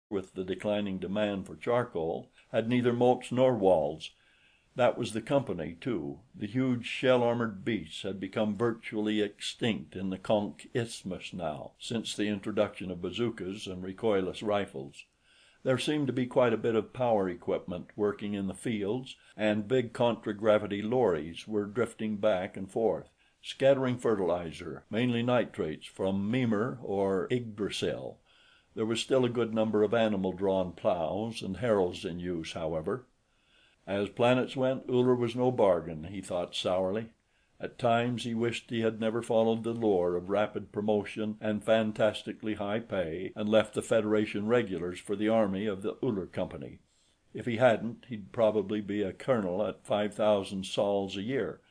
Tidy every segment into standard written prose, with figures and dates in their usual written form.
with the declining demand for charcoal, had neither moats nor walls. That was the company, too. The huge shell-armored beasts had become virtually extinct in the Konk Isthmus now, since the introduction of bazookas and recoilless rifles. There seemed to be quite a bit of power equipment working in the fields, and big contragravity lorries were drifting back and forth, scattering fertilizer, mainly nitrates, from Mimir or Yggdrasil. There was still a good number of animal-drawn plows and harrows in use, however. As planets went, Uller was no bargain, he thought sourly. At times he wished he had never followed the lure of rapid promotion and fantastically high pay and left the Federation regulars for the army of the Uller Company. If he hadn't, he'd probably be a colonel at 5,000 sols a year,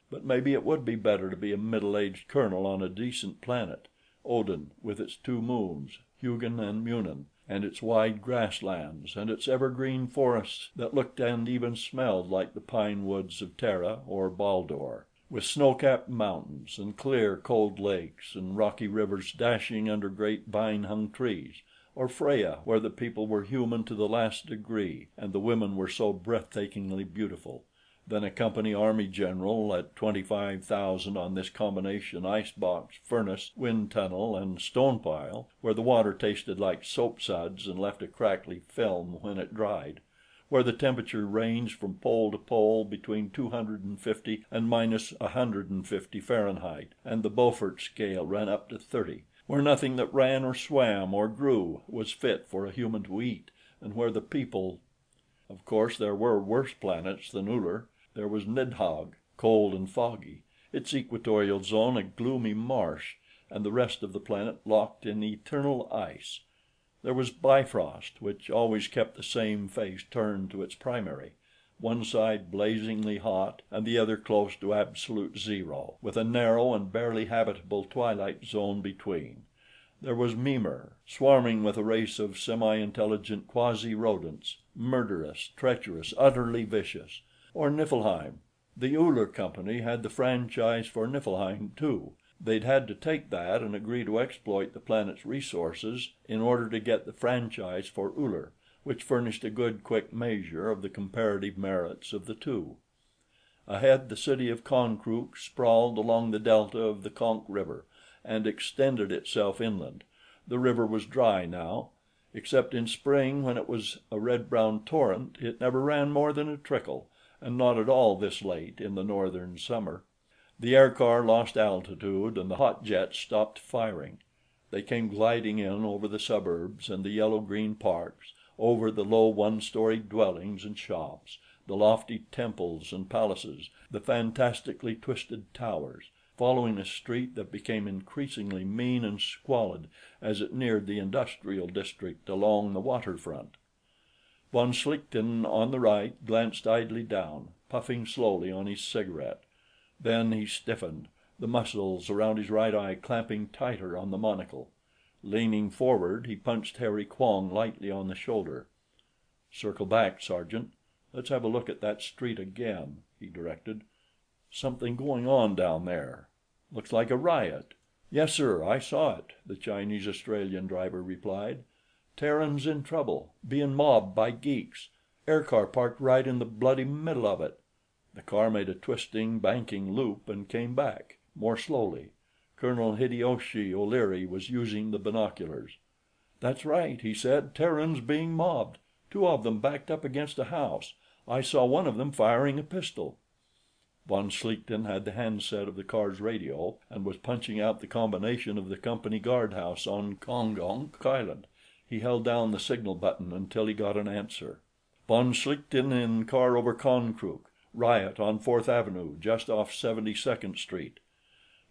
but maybe it would be better to be a middle-aged colonel on a decent planet, Odin, with its two moons, Hugin and Munin, and its wide grasslands and its evergreen forests that looked and even smelled like the pine woods of Terra or Baldur, with snow-capped mountains and clear, cold lakes and rocky rivers dashing under great vine-hung trees, or Freya, where the people were human to the last degree and the women were so breathtakingly beautiful, than a company army general at 25,000 on this combination icebox, furnace, wind tunnel and stone pile, where the water tasted like soap suds and left a crackly film when it dried, where the temperature ranged from pole to pole between 250 and -150 Fahrenheit, and the Beaufort scale ran up to 30, where nothing that ran or swam or grew was fit for a human to eat, and where the people... Of course there were worse planets than Uller. There was Nidhogg, cold and foggy, its equatorial zone a gloomy marsh, and the rest of the planet locked in eternal ice. There was Bifrost, which always kept the same face turned to its primary, one side blazingly hot and the other close to absolute zero, with a narrow and barely habitable twilight zone between. There was Mimir, swarming with a race of semi-intelligent quasi-rodents, murderous, treacherous, utterly vicious. Or Niflheim. The Uller Company had the franchise for Niflheim, too. They'd had to take that and agree to exploit the planet's resources in order to get the franchise for Uller, which furnished a good, quick measure of the comparative merits of the two. Ahead, the city of Konkrook sprawled along the delta of the Konk River and extended itself inland. The river was dry now. Except in spring, when it was a red-brown torrent, it never ran more than a trickle, and not at all this late in the northern summer. The aircar lost altitude and the hot jets stopped firing. They came gliding in over the suburbs and the yellow-green parks, over the low one-storied dwellings and shops, the lofty temples and palaces, the fantastically twisted towers, following a street that became increasingly mean and squalid as it neared the industrial district along the waterfront. Von Schlichten, on the right, glanced idly down, puffing slowly on his cigarette. Then he stiffened, the muscles around his right eye clamping tighter on the monocle. Leaning forward, he punched Harry Quong lightly on the shoulder. "Circle back, Sergeant. Let's have a look at that street again," he directed. "Something going on down there. Looks like a riot." "Yes, sir, I saw it," the Chinese Australian driver replied. "Terrans in trouble, being mobbed by geeks. Aircar parked right in the bloody middle of it." The car made a twisting, banking loop and came back, more slowly. Colonel Hideyoshi O'Leary was using the binoculars. "That's right," he said. "Terrans being mobbed. Two of them backed up against a house. I saw one of them firing a pistol." Von Schlichten had the handset of the car's radio and was punching out the combination of the company guardhouse on Kongonk Island. He held down the signal button until he got an answer. "Von Schlichten in car over Konkrook. Riot on 4th Avenue, just off 72nd Street."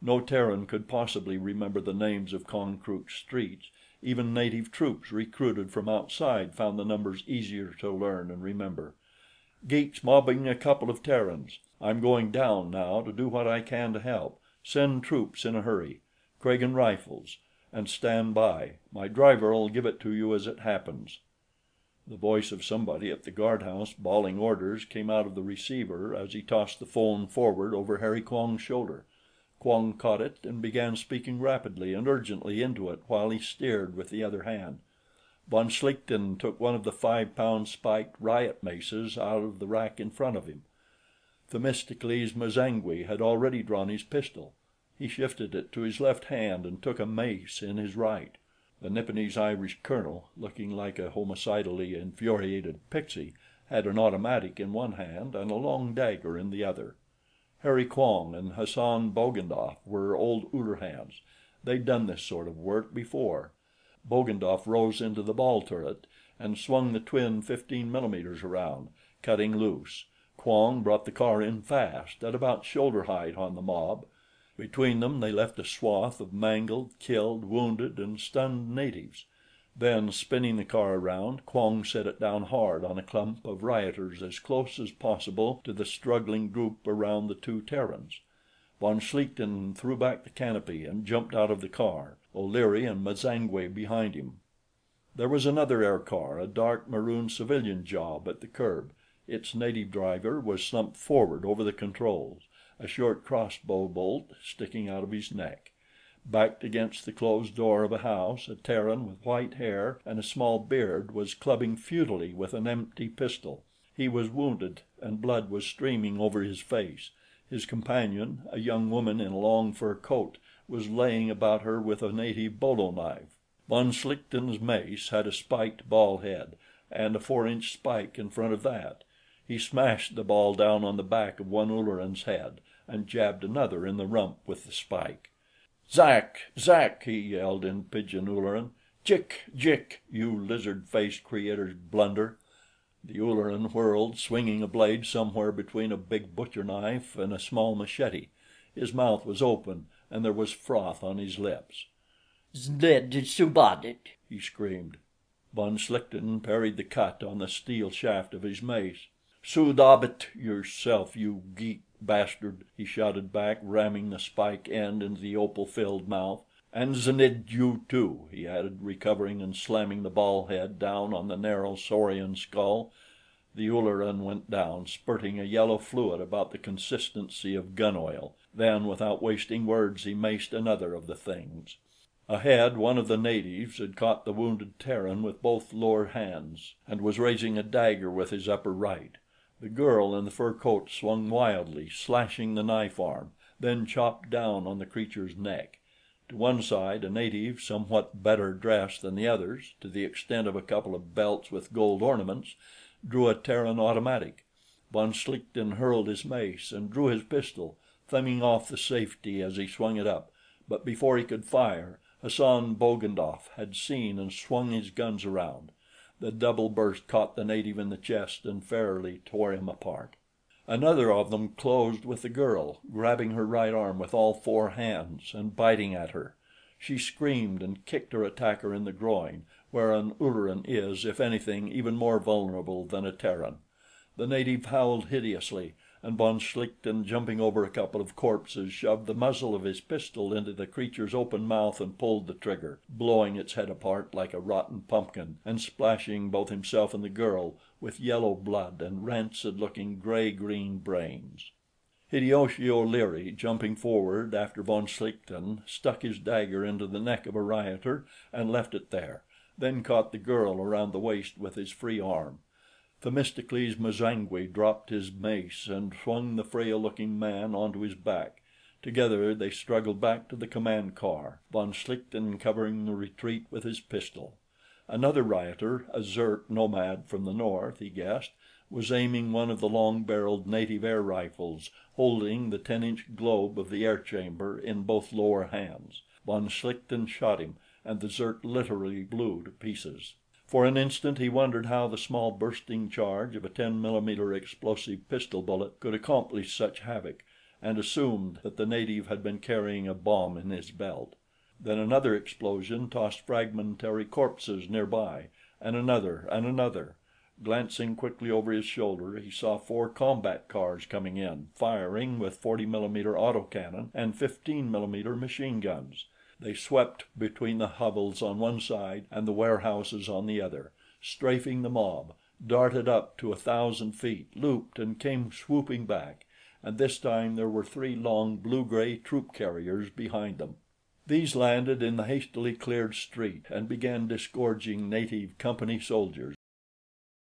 No Terran could possibly remember the names of Konkrook's streets. Even native troops recruited from outside found the numbers easier to learn and remember. "Geeks mobbing a couple of Terrans. I'm going down now to do what I can to help. Send troops in a hurry. Kragan Rifles. And stand by. My driver'll give it to you as it happens." The voice of somebody at the guardhouse bawling orders came out of the receiver as he tossed the phone forward over Harry Quong's shoulder. Quong caught it and began speaking rapidly and urgently into it while he steered with the other hand. Von Schlichten took one of the 5-pound spiked riot maces out of the rack in front of him. Themistocles M'zangwe had already drawn his pistol. He shifted it to his left hand and took a mace in his right. The Nipponese Irish colonel, looking like a homicidally infuriated pixie, had an automatic in one hand and a long dagger in the other. Harry Quong and Hassan Bogdanoff were old Uller hands. They'd done this sort of work before. Bogdanoff rose into the ball turret and swung the twin 15 millimeters around, cutting loose. Quong brought the car in fast, at about shoulder height on the mob. Between them they left a swath of mangled, killed, wounded, and stunned natives. Then, spinning the car around, Quong set it down hard on a clump of rioters as close as possible to the struggling group around the two Terrans. Von Schlichten threw back the canopy and jumped out of the car, O'Leary and M'zangwe behind him. There was another aircar, a dark maroon civilian job, at the curb. Its native driver was slumped forward over the controls, a short crossbow bolt sticking out of his neck. Backed against the closed door of a house, a Terran with white hair and a small beard was clubbing futilely with an empty pistol. He was wounded, and blood was streaming over his face. His companion, a young woman in a long fur coat, was laying about her with a native bolo knife. Von Schlichten's mace had a spiked ball head, and a 4-inch spike in front of that. He smashed the ball down on the back of one Ulleran's head, and jabbed another in the rump with the spike. "Zak! Zak!" he yelled in pidgin Ulleran. "Jik! Jik! You lizard-faced creator's blunder!" The Ulleran whirled, swinging a blade somewhere between a big butcher knife and a small machete. His mouth was open, and there was froth on his lips. "Zded Subadit!" he screamed. Von Schlichten parried the cut on the steel shaft of his mace. "Sudabit yourself, you geek bastard!" he shouted back, ramming the spike end into the opal-filled mouth. "And Znid you too," he added, recovering and slamming the ball head down on the narrow saurian skull. The Ulleran went down, spurting a yellow fluid about the consistency of gun oil. Then, without wasting words, he maced another of the things. Ahead, one of the natives had caught the wounded Terran with both lower hands and was raising a dagger with his upper right. The girl in the fur coat swung wildly, slashing the knife arm, then chopped down on the creature's neck. To one side, a native, somewhat better dressed than the others, to the extent of a couple of belts with gold ornaments, drew a Terran automatic. Von Schlichten hurled his mace and drew his pistol, thumbing off the safety as he swung it up, but before he could fire, Hassan Bogdanoff had seen and swung his guns around. The double burst caught the native in the chest and fairly tore him apart. Another of them closed with the girl, grabbing her right arm with all 4 hands and biting at her. She screamed and kicked her attacker in the groin, where an Ulleran is, if anything, even more vulnerable than a Terran. The native howled hideously, and von Schlichten, jumping over a couple of corpses, shoved the muzzle of his pistol into the creature's open mouth and pulled the trigger, blowing its head apart like a rotten pumpkin and splashing both himself and the girl with yellow blood and rancid-looking gray-green brains. Hideyoshi O'Leary, jumping forward after von Schlichten, stuck his dagger into the neck of a rioter and left it there, then caught the girl around the waist with his free arm. Themistocles M'zangwe dropped his mace and swung the frail-looking man onto his back. Together they struggled back to the command car, von Schlichten covering the retreat with his pistol. Another rioter, a Zirk nomad from the north, he guessed, was aiming one of the long-barreled native air rifles, holding the 10-inch globe of the air chamber in both lower hands. Von Schlichten shot him, and the Zirk literally blew to pieces. For an instant he wondered how the small bursting charge of a 10mm explosive pistol bullet could accomplish such havoc, and assumed that the native had been carrying a bomb in his belt. Then another explosion tossed fragmentary corpses nearby, and another and another. Glancing quickly over his shoulder, he saw 4 combat cars coming in, firing with 40mm autocannon and 15mm machine guns. They swept between the hovels on one side and the warehouses on the other, strafing the mob, darted up to 1,000 feet, looped and came swooping back, and this time there were 3 long blue-gray troop carriers behind them. These landed in the hastily cleared street and began disgorging native Company soldiers.